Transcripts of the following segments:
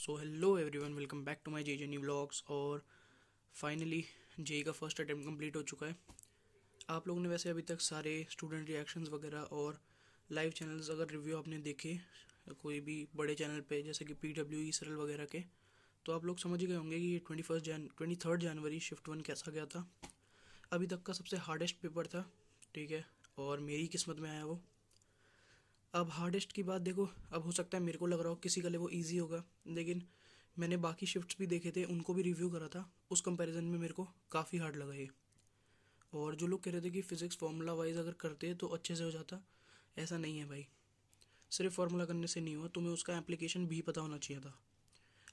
So hello everyone, welcome back to my J new vlogs. और finally JEE का first attempt complete हो चुका है। आप लोगों ने वैसे अभी तक सारे स्टूडेंट रिएक्शंस वगैरह और लाइव चैनल्स अगर रिव्यू आपने देखे कोई भी बड़े चैनल पे जैसे कि PWE सरल वगैरह के, तो आप लोग समझ ही गए होंगे कि 23 जनवरी शिफ्ट 1 कैसा गया था। अभी तक का सबसे हार्डेस्ट पेपर था, ठीक है, और मेरी किस्मत में आया वो। अब हार्डेस्ट की बात देखो, अब हो सकता है मेरे को लग रहा हो किसी के लिए वो इजी होगा, लेकिन मैंने बाकी शिफ्ट्स भी देखे थे, उनको भी रिव्यू करा था, उस कंपैरिजन में मेरे को काफ़ी हार्ड लगा ये। और जो लोग कह रहे थे कि फिज़िक्स फार्मूला वाइज अगर करते तो अच्छे से हो जाता, ऐसा नहीं है भाई। सिर्फ फार्मूला करने से नहीं हुआ, तुम्हें उसका एप्लीकेशन भी पता होना चाहिए था।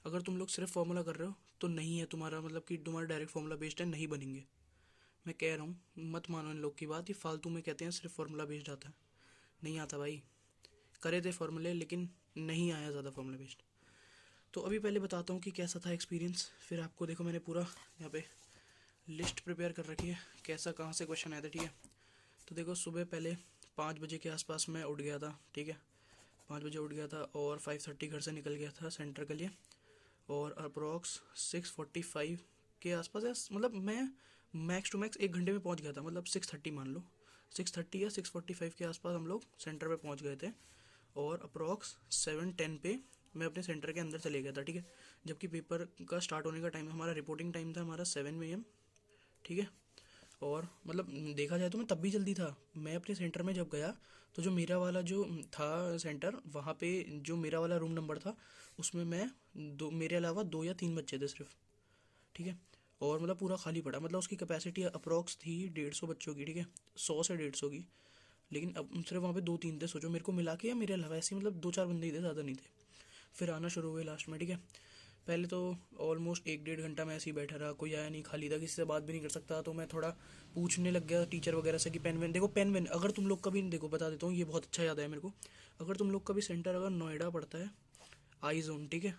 अगर तुम लोग सिर्फ फार्मूला कर रहे हो तो नहीं है तुम्हारा, मतलब कि तुम्हारा डायरेक्ट फार्मूला बेस्ड है, नहीं बनेंगे। मैं कह रहा हूँ मत मानो इन लोग की बात, ये फालतू में कहते हैं सिर्फ फार्मूला बेस्ड आता है। नहीं आता भाई, करे थे फार्मूले लेकिन नहीं आया ज़्यादा फार्मूला बेस्ड। तो अभी पहले बताता हूँ कि कैसा था एक्सपीरियंस, फिर आपको देखो मैंने पूरा यहाँ पे लिस्ट प्रिपेयर कर रखी है कैसा कहाँ से क्वेश्चन आया था, ठीक है। तो देखो सुबह पहले 5 बजे के आसपास मैं उठ गया था, ठीक है, 5 बजे उठ गया था और 5:30 घर से निकल गया था सेंटर के लिए। और अप्रोक्स 6:45 के आसपास है, मतलब मैं मैक्स टू मैक्स 1 घंटे में पहुंच गया था, मतलब 6:30 मान लो, 6:30 या 6:45 के आसपास हम लोग सेंटर पे पहुंच गए थे। और अप्रोक्स 7:10 पे मैं अपने सेंटर के अंदर चले गया था, ठीक है। जबकि पेपर का स्टार्ट होने का टाइम, हमारा रिपोर्टिंग टाइम था हमारा 7 AM, ठीक है। और मतलब देखा जाए तो मैं तब भी जल्दी था। मैं अपने सेंटर में जब गया तो जो मेरा वाला जो था सेंटर, वहाँ पे जो मेरा वाला रूम नंबर था उसमें मैं दो, मेरे अलावा 2 या 3 बच्चे थे सिर्फ, ठीक है। और मतलब पूरा खाली पड़ा, मतलब उसकी कैपेसिटी अप्रोक्स थी 150 बच्चों की, ठीक है, 100 से 150 की। लेकिन अब सिर्फ वहाँ पे 2-3 थे, सोचो मेरे को मिला के या मेरे अलावा, ऐसे ही मतलब 2-4 बंदे ही थे, ज़्यादा नहीं थे। फिर आना शुरू हुए लास्ट में, ठीक है। पहले तो ऑलमोस्ट 1-1.5 घंटा मैं ऐसे ही बैठा रहा, कोई आया नहीं, खाली था, किसी से बात भी नहीं कर सकता। तो मैं थोड़ा पूछने लग गया टीचर वगैरह से कि पेन वेन देखो, पेन वेन अगर तुम लोग का भी, देखो बता देता हूँ, ये बहुत अच्छा याद है मेरे को। अगर तुम लोग का भी सेंटर अगर नोएडा पड़ता है, आई जोन, ठीक है,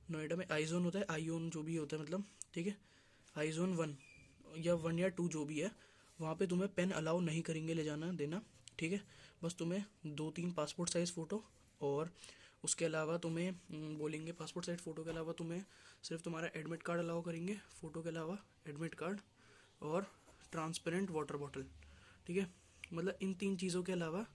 नोएडा में आई जोन होता है, आई ओन जो भी होता है मतलब, ठीक है, आई जोन 1 या 1 या 2 जो भी है, वहाँ पे तुम्हें पेन अलाउ नहीं करेंगे ले जाना देना, ठीक है। बस तुम्हें 2-3 पासपोर्ट साइज़ फ़ोटो, और उसके अलावा तुम्हें बोलेंगे पासपोर्ट साइज फ़ोटो के अलावा तुम्हें सिर्फ तुम्हारा एडमिट कार्ड अलाउ करेंगे, फ़ोटो के अलावा एडमिट कार्ड और ट्रांसपेरेंट वाटर बॉटल, ठीक है। मतलब इन 3 चीज़ों के अलावा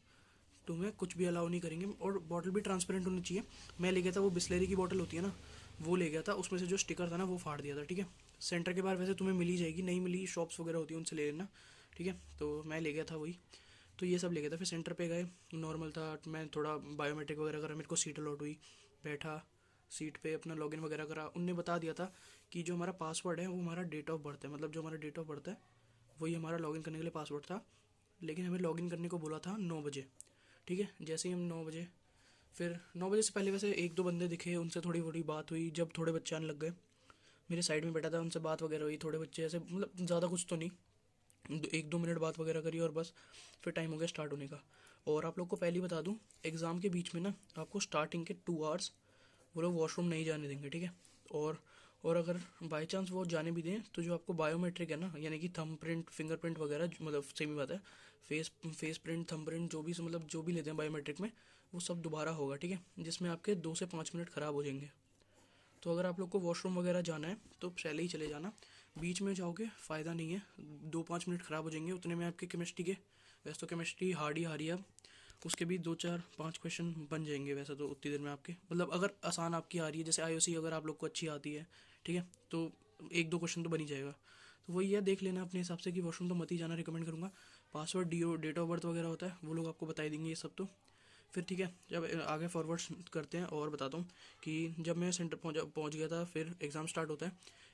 तुम्हें कुछ भी अलाउ नहीं करेंगे, और बॉटल भी ट्रांसपेरेंट होनी चाहिए। मैं ले गया था वो बिस्लेरी की बॉटल होती है ना, वो ले गया था, उसमें से जो स्टिकर था ना वो फाड़ दिया था, ठीक है। सेंटर के बाहर वैसे तुम्हें मिल ही जाएगी, नहीं मिली शॉप्स वगैरह होती है उनसे ले लेना, ठीक है। तो मैं ले गया था वही, तो ये सब ले गया था। फिर सेंटर पे गए, नॉर्मल था, मैं थोड़ा बायोमेट्रिक वगैरह करा, मेरे को सीट अलॉट हुई, बैठा सीट पे, अपना लॉगिन वगैरह करा। उनने बता दिया था कि जो हमारा पासवर्ड है वो हमारा डेट ऑफ बर्थ है, मतलब जो हमारा डेट ऑफ बर्थ है वही हमारा लॉगिन करने के लिए पासवर्ड था। लेकिन हमें लॉगिन करने को बोला था 9 बजे, ठीक है। जैसे ही हम 9 बजे, फिर 9 बजे से पहले वैसे 1-2 बंदे दिखे, उनसे थोड़ी थोड़ी बात हुई। जब थोड़े बच्चे आने लग गए, मेरे साइड में बैठा था, उनसे बात वगैरह हुई, थोड़े बच्चे ऐसे, मतलब ज़्यादा कुछ तो नहीं, 1-2 मिनट बात वगैरह करी और बस। फिर टाइम हो गया स्टार्ट होने का। और आप लोग को पहले ही बता दूं, एग्ज़ाम के बीच में ना आपको स्टार्टिंग के 2 आवर्स वो लोग वॉशरूम नहीं जाने देंगे, ठीक है। और अगर बाई चांस वो जाने भी दें तो जो आपको बायोमेट्रिक है ना, यानी कि थंब प्रिंट, फिंगरप्रिंट वगैरह, मतलब सेम ही बात है, फेस प्रिंट, थंब प्रिंट, जो भी मतलब जो भी लेते हैं बायोमेट्रिक में, वो सब दोबारा होगा, ठीक है, जिसमें आपके 2 से 5 मिनट ख़राब हो जाएंगे। तो अगर आप लोग को वॉशरूम वगैरह जाना है तो पहले ही चले जाना, बीच में जाओगे फ़ायदा नहीं है, 2-5 मिनट ख़राब हो जाएंगे, उतने में आपके केमिस्ट्री के, वैसे तो केमिस्ट्री हार्ड ही हारी है अब, उसके भी 2-4-5 क्वेश्चन बन जाएंगे वैसे तो उतनी देर में आपके, मतलब अगर आसान आपकी आ रही है, जैसे आईओसी अगर आप लोग को अच्छी आती है, ठीक है, तो 1-2 क्वेश्चन तो बन ही जाएगा। तो वही है, देख लेना अपने हिसाब से कि वॉशरूम तो मत ही जाना, रिकमेंड करूँगा। पासवर्ड, डेट ऑफ बर्थ वगैरह होता है, वो लोग आपको बता ही देंगे ये सब तो। फिर ठीक है, जब आगे फॉरवर्ड करते हैं और बताता हूँ कि जब मैं सेंटर पहुँच गया था, फिर एग्ज़ाम स्टार्ट होता है।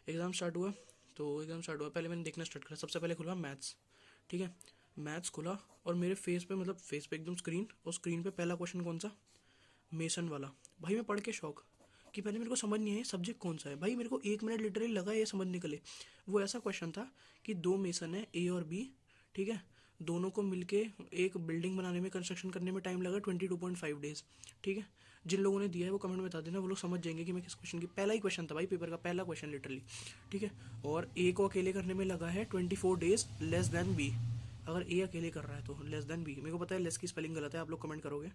एग्ज़ाम स्टार्ट हुआ, तो एग्ज़ाम स्टार्ट हुआ, पहले मैंने देखना स्टार्ट करा, सबसे पहले खुला मैथ्स, ठीक है। मैथ्स खुला और मेरे फेस पे, मतलब फेस पे एकदम स्क्रीन, और स्क्रीन पे पहला क्वेश्चन कौन सा, मेसन वाला। भाई मैं पढ़ के शौक, कि पहले मेरे को समझ नहीं आया सब्जेक्ट कौन सा है, भाई मेरे को 1 मिनट लिटरली लगा ये समझने के लिए। वो ऐसा क्वेश्चन था कि 2 मेसन है, ए और बी, ठीक है, दोनों को मिलके एक बिल्डिंग बनाने में, कंस्ट्रक्शन करने में टाइम लगा 22.5 डेज, ठीक है। जिन लोगों ने दिया है वो कमेंट में बता देना, वो लोग समझ जाएंगे कि मैं किस क्वेश्चन की, पहला ही क्वेश्चन था भाई, पेपर का पहला क्वेश्चन लिटरली, ठीक है। और ए को अकेले करने में लगा है 24 डेज लेस देन बी। अगर ए अकेले कर रहा है तो लेस देन बी, मेरे को पता है लेस की स्पेलिंग गलत है, आप लोग कमेंट करोगे,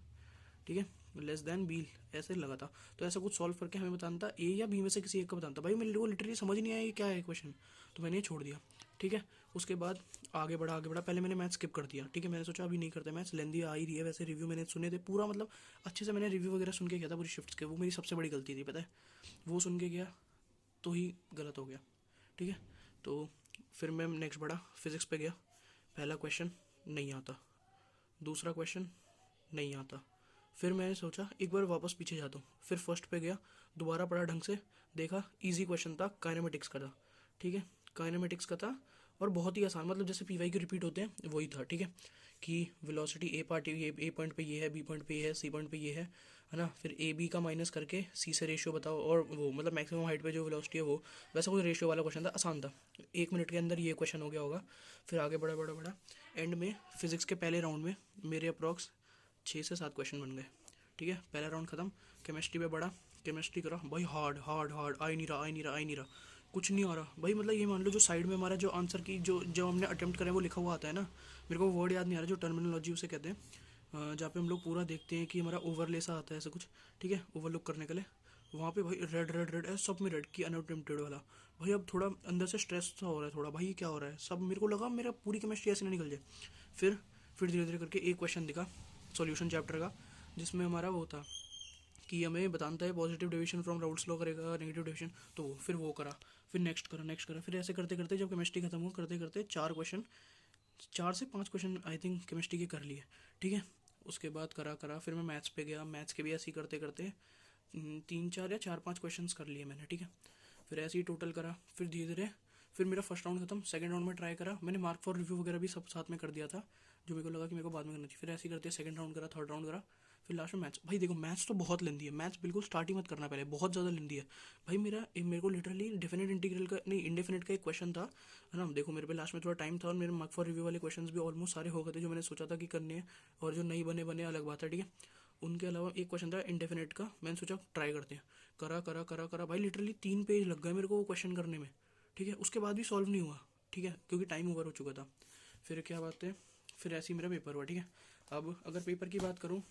ठीक है, लेस देन बी ऐसे लगा था। तो ऐसा कुछ सॉल्व करके हमें बताना था, ए या बी में से किसी एक का बताना था। भाई मेरे को लिटरली समझ नहीं आया ये क्या है क्वेश्चन, तो मैंने ये छोड़ दिया। ठीक है, उसके बाद आगे बढ़ा, पहले मैंने मैथ्स स्किप कर दिया। ठीक है, मैंने सोचा अभी नहीं करते मैथ्स, लेंदी आ ही रही है, वैसे रिव्यू मैंने सुने थे पूरा, मतलब अच्छे से मैंने रिव्यू वगैरह सुन के किया था पूरी शिफ्ट्स के। वो मेरी सबसे बड़ी गलती थी, पता है, वो सुन के गया तो ही गलत हो गया। ठीक है, तो फिर मैं नेक्स्ट बढ़ा, फिजिक्स पे गया। पहला क्वेश्चन नहीं आता, दूसरा क्वेश्चन नहीं आता। फिर मैंने सोचा एक बार वापस पीछे जाता हूँ, फिर फर्स्ट पे गया, दोबारा पढ़ा ढंग से, देखा इजी क्वेश्चन था, काइनेमेटिक्स का था। ठीक है, काइनेमेटिक्स का था और बहुत ही आसान, मतलब जैसे पीवाई के रिपीट होते हैं वही था। ठीक है, कि वेलोसिटी ए पार्ट ये ए पॉइंट पे ये है, बी पॉइंट पे ये है, सी पॉइंट पे ये है ना, फिर ए बी का माइनस करके सी से रेशियो बताओ, और वो मतलब मैक्सिमम हाइट पे जो वेलोसिटी है वो, वैसा कोई रेशियो वाला क्वेश्चन था, आसान था, 1 मिनट के अंदर ये क्वेश्चन हो गया होगा। फिर आगे बढ़ा, एंड में फिजिक्स के पहले राउंड में मेरे अप्रॉक्स 6 से 7 क्वेश्चन बन गए। ठीक है, पहला राउंड खत्म। केमिस्ट्री पे बढ़ा, केमिस्ट्री करा भाई, हार्ड हार्ड हार्ड, आ ही नहीं रहा, कुछ नहीं आ रहा भाई। मतलब ये मान लो जो साइड में हमारा जो आंसर की जो हमने अटेम्प्ट करे वो लिखा हुआ आता है ना, मेरे को वर्ड याद नहीं आ रहा, जो टर्मिनोलॉजी उसे कहते हैं, जहाँ पे हम लोग पूरा देखते हैं कि हमारा ओवरले सा आता है ऐसा कुछ। ठीक है, ओवरलुक करने के लिए वहाँ पे भाई रेड रेड रेड है, सब में रेड की अनअटेम्प्टेड वाला। भाई अब थोड़ा अंदर से स्ट्रेस सा हो रहा है थोड़ा, भाई क्या हो रहा है सब, मेरे को लगा मेरा पूरी केमिस्ट्री ऐसे ना निकल जाए। फिर धीरे धीरे करके एक क्वेश्चन दिखा सॉल्यूशन चैप्टर का, जिसमें हमारा वो था कि हमें बताना है positive deviation from Raoult's law करेगा, नेगेटिव डेविएशन, तो फिर वो करा, फिर नेक्स्ट करा, फिर ऐसे करते करते जब केमिस्ट्री खत्म हुआ, करते करते 4 से 5 क्वेश्चन आई थिंक केमिस्ट्री के कर लिए। ठीक है, उसके बाद करा फिर मैं मैथ्स पे गया, मैथ्स के भी ऐसे ही करते करते 3 4 या 4 5 क्वेश्चन कर लिए मैंने। ठीक है, फिर ऐसे ही टोटल करा, फिर धीरे धीरे फिर मेरा फर्स्ट राउंड खत्म, सेकंड राउंड में ट्राई करा, मैंने मार्क फॉर रिव्यू वगैरह भी सब साथ में कर दिया था, जो मेरे को लगा कि मेरे को बाद में करना चाहिए। फिर ऐसे ही करते सेकंड राउंड करा, थर्ड राउंड करा, फिर लास्ट में मैथ्स। भाई देखो मैथ्स तो बहुत लेंदी है, मैथ्स बिल्कुल स्टार्ट ही मत करना, पहले बहुत ज़्यादा लेंदी है। भाई मेरे को लिटरली डेफिनेट इंटीग्रल का नहीं, इंडेफिनेट का एक क्वेश्चन था, है ना, देखो मेरे पे लास्ट में थोड़ा टाइम था और मेरे मार्क फॉर रिव्यू वाले क्वेश्चन भी ऑलमोस्ट सारे हो गए थे जो मैंने सोचा था कि करने हैं, और जो नहीं बने बने अलग बात है। ठीक है, उनके अलावा एक क्वेश्चन था इंडेफिनेट का, मैंने सोचा ट्राई करते हैं। करा भाई लिटरली 3 पेज लग गए मेरे को वो क्वेश्चन करने में। ठीक है, उसके बाद भी सॉल्व नहीं हुआ। ठीक है, क्योंकि टाइम ओवर हो चुका था। फिर क्या बात है, फिर ऐसे ही मेरा पेपर हुआ। ठीक है, अब अगर पेपर की बात करूँ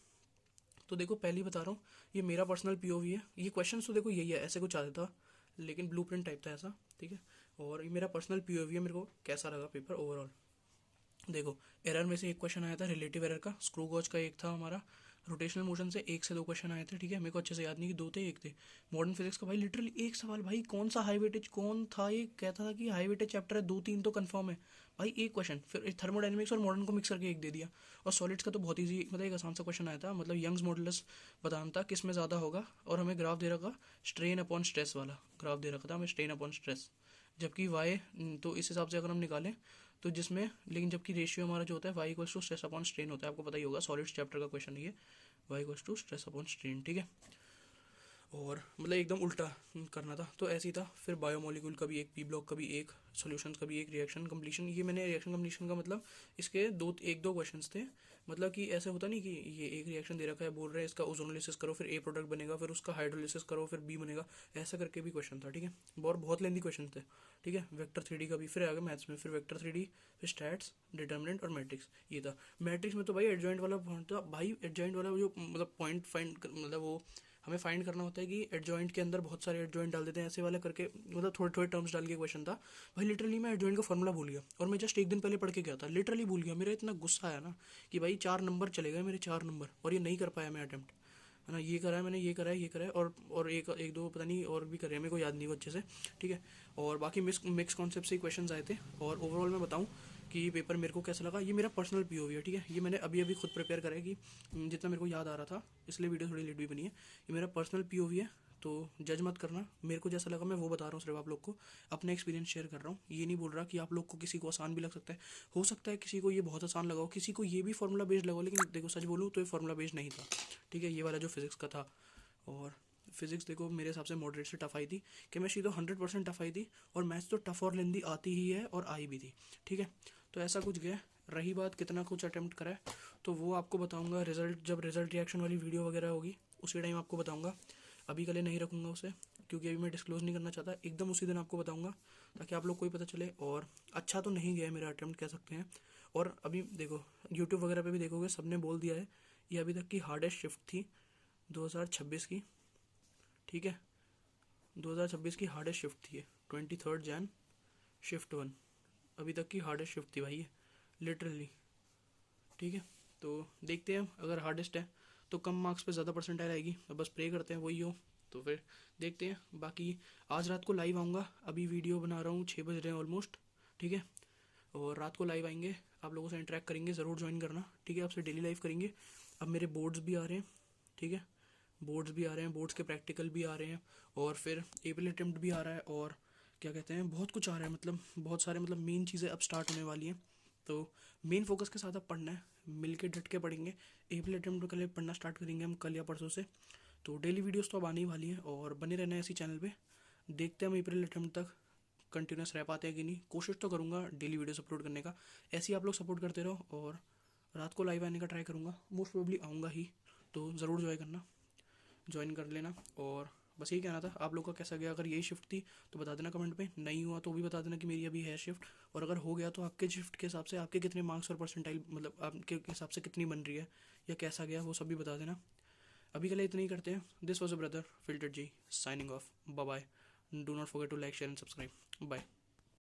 तो देखो पहले ही बता रहा हूँ, ये मेरा पर्सनल पीओवी है, ये क्वेश्चन तो देखो यही है, ऐसे कुछ आता था लेकिन ब्लूप्रिंट टाइप था ऐसा। ठीक है, और ये मेरा पर्सनल पीओवी है, मेरे को कैसा लगा पेपर ओवरऑल। देखो एरर में से एक क्वेश्चन आया था रिलेटिव एरर का, स्क्रू गॉज का एक था हमारा, रोटेशनल मोशन से 1 से 2 क्वेश्चन आए थे। ठीक है, मेरे को अच्छे से याद नहीं कि 2 थे 1 थे। मॉडर्न फिजिक्स का भाई लिटरली एक सवाल, भाई कौन सा हाई वेटेज कौन था, ये कहता था कि हाई वेटेज चैप्टर है, 2 3 तो कंफर्म है भाई, एक क्वेश्चन। फिर थर्मोडाइनमिक्स और मॉडर्न को मिक्स करके एक दे दिया। और सॉलिड्स का तो बहुत ईजी, मतलब एक आसान सा क्वेश्चन आया था, मतलब यंग्स मॉडुलस बताना था किस में ज़्यादा होगा, और हमें ग्राफ दे रखा स्ट्रेन अपॉन स्ट्रेस वाला ग्राफ दे रखा था हमें, स्ट्रेन अपॉन स्ट्रेस, जबकि वाई, तो इस हिसाब से अगर हम निकालें तो जिसमें, लेकिन जबकि रेशियो हमारा जो होता है Y equals to stress upon strain होता है, आपको पता ही होगा, सॉलिड्स चैप्टर का क्वेश्चन है ये, Y equals to stress upon strain. ठीक है, और मतलब एकदम उल्टा करना था, तो ऐसे ही था। फिर बायोमोलिक्यूल का भी एक, पी ब्लॉक का भी एक, सॉल्यूशंस का भी एक, रिएक्शन कंप्लीशन, ये मैंने रिएक्शन कंप्लीशन का मतलब इसके 2 क्वेश्चंस थे। मतलब कि ऐसे होता नहीं कि ये एक रिएक्शन दे रखा है, बोल रहे हैं इसका ओजोनोलिसिस करो, फिर ए प्रोडक्ट बनेगा, फिर उसका हाइड्रोलिसिस करो, फिर बी बनेगा, ऐसा करके भी क्वेश्चन था। ठीक है, बहुत लेंदी क्वेश्चन थे। ठीक है, वेक्टर 3D का भी, फिर आगे मैथ्स में फिर वेक्टर 3D, फिर स्टैट्स, डिटर्मिनेंट और मैट्रिक्स, ये था। मैट्रिक्स में तो भाई एडजॉइंट वाला पॉइंट था, भाई एडजॉइंट वाला जो मतलब पॉइंट फाइंड, मतलब वो हमें फाइंड करना होता है कि एडजॉइंट के अंदर बहुत सारे एडजॉइंट डाल देते हैं ऐसे वाला करके, मतलब थोड़े थोड़े टर्म्स डाल के क्वेश्चन था। भाई लिटरली मैं एडजॉइंट का फॉर्मूला भूल गया, और मैं जस्ट एक दिन पहले पढ़ के गया था, लिटरली भूल गया। मेरा इतना गुस्सा आया ना कि भाई 4 नंबर चले गए मेरे, 4 नंबर, और ये नहीं कर पाया मैं अटेम्प्ट, है ना, ये करा है मैंने, ये करा है और एक दो पता नहीं और भी करे हैं, मेरे को याद नहीं वो अच्छे से। ठीक है, और बाकी मिक्स कॉन्सेप्ट से क्वेश्चन आए थे। और ओवरऑल मैं बताऊँ कि ये पेपर मेरे को कैसा लगा, ये मेरा पर्सनल पीओवी है। ठीक है, ये मैंने अभी अभी खुद प्रिपेयर करा है कि जितना मेरे को याद आ रहा था, इसलिए वीडियो थोड़ी लेट भी बनी है। ये मेरा पर्सनल पीओवी है, तो जज मत करना, मेरे को जैसा लगा मैं वो बता रहा हूँ, सिर्फ आप लोग को अपना एक्सपीरियंस शेयर कर रहा हूँ। ये नहीं बोल रहा कि आप लोग को किसी को आसान भी लग सकता है, हो सकता है किसी को ये बहुत आसान लगा हो, किसी को ये भी फार्मूला बेस्ड लगा हो, लेकिन देखो सच बोलूँ तो ये फार्मूला बेस्ड नहीं था। ठीक है, ये वाला जो फिजिक्स का था। और फिजिक्स देखो मेरे हिसाब से मॉडरेट से टफ आई थी, केमिस्ट्री तो 100% टफ आई थी, और मैथ्स तो टफ और लेंदी आती ही है और आई भी थी। ठीक है, तो ऐसा कुछ गया। रही बात कितना कुछ अटेम्प्ट करा है, तो वो आपको बताऊंगा रिजल्ट, जब रिजल्ट रिएक्शन वाली वीडियो वगैरह होगी उसी टाइम आपको बताऊंगा। अभी के लिए नहीं रखूँगा उसे, क्योंकि अभी मैं डिस्क्लोज नहीं करना चाहता, एकदम उसी दिन आपको बताऊंगा, ताकि आप लोग को ही पता चले। और अच्छा तो नहीं गया है मेरा अटेम्प्ट, कह सकते हैं। और अभी देखो यूट्यूब वगैरह पे भी देखोगे, सबने बोल दिया है ये अभी तक की हार्डेस्ट शिफ्ट थी 2026 की, ठीक है। 2026 की हार्डेस्ट शिफ्ट थी ये, 23 जैन शिफ्ट 1, अभी तक की हार्डेस्ट शिफ्ट थी भाई ये, लिटरली, ठीक है। तो देखते हैं, अगर हार्डेस्ट है तो कम मार्क्स पे ज़्यादा परसेंटाइल आएगी, तो बस प्रे करते हैं वही हो। तो फिर देखते हैं। बाकी आज रात को लाइव आऊँगा, अभी वीडियो बना रहा हूँ, 6 बज रहे हैं ऑलमोस्ट, ठीक है। और रात को लाइव आएंगे, आप लोगों से इंटरेक्ट करेंगे, ज़रूर ज्वाइन करना, ठीक है। आपसे डेली लाइव करेंगे। अब मेरे बोर्ड्स भी आ रहे हैं, ठीक है, बोर्ड्स भी आ रहे हैं, बोर्ड्स के प्रैक्टिकल भी आ रहे हैं, और फिर एपीएल अटेम्प्ट भी आ रहा है, और क्या कहते हैं, बहुत कुछ आ रहा है, मतलब बहुत सारे, मतलब मेन चीज़ें अब स्टार्ट होने वाली हैं। तो मेन फोकस के साथ अब पढ़ना है, मिल के डट के पढ़ेंगे। एपीएल अटेम्प्ट के लिए पढ़ना स्टार्ट करेंगे हम कल या परसों से। तो डेली वीडियोस तो अब आने ही वाली हैं, और बने रहना है इसी चैनल पे। देखते हैं हम अप्रैल अटेम्प्ट तक कंटिन्यूस रह पाते हैं कि नहीं। कोशिश तो करूँगा डेली वीडियोस अपलोड करने का, ऐसे ही आप लोग सपोर्ट करते रहो। और रात को लाइव आने का ट्राई करूँगा, मोस्ट प्रोबेबली आऊँगा ही, तो ज़रूर ज्वाइन कर लेना। और बस यही कहना था। आप लोग का कैसा गया? अगर यही शिफ्ट थी तो बता देना कमेंट पे, नहीं हुआ तो भी बता देना कि मेरी अभी है शिफ्ट। और अगर हो गया तो आपके शिफ्ट के हिसाब से आपके कितने मार्क्स और परसेंटाइल, मतलब आपके हिसाब से कितनी बन रही है या कैसा गया, वो सब भी बता देना। अभी के लिए इतना ही करते हैं। This was a brother filter ji signing off. Bye bye. Do not forget to like share and subscribe. Bye.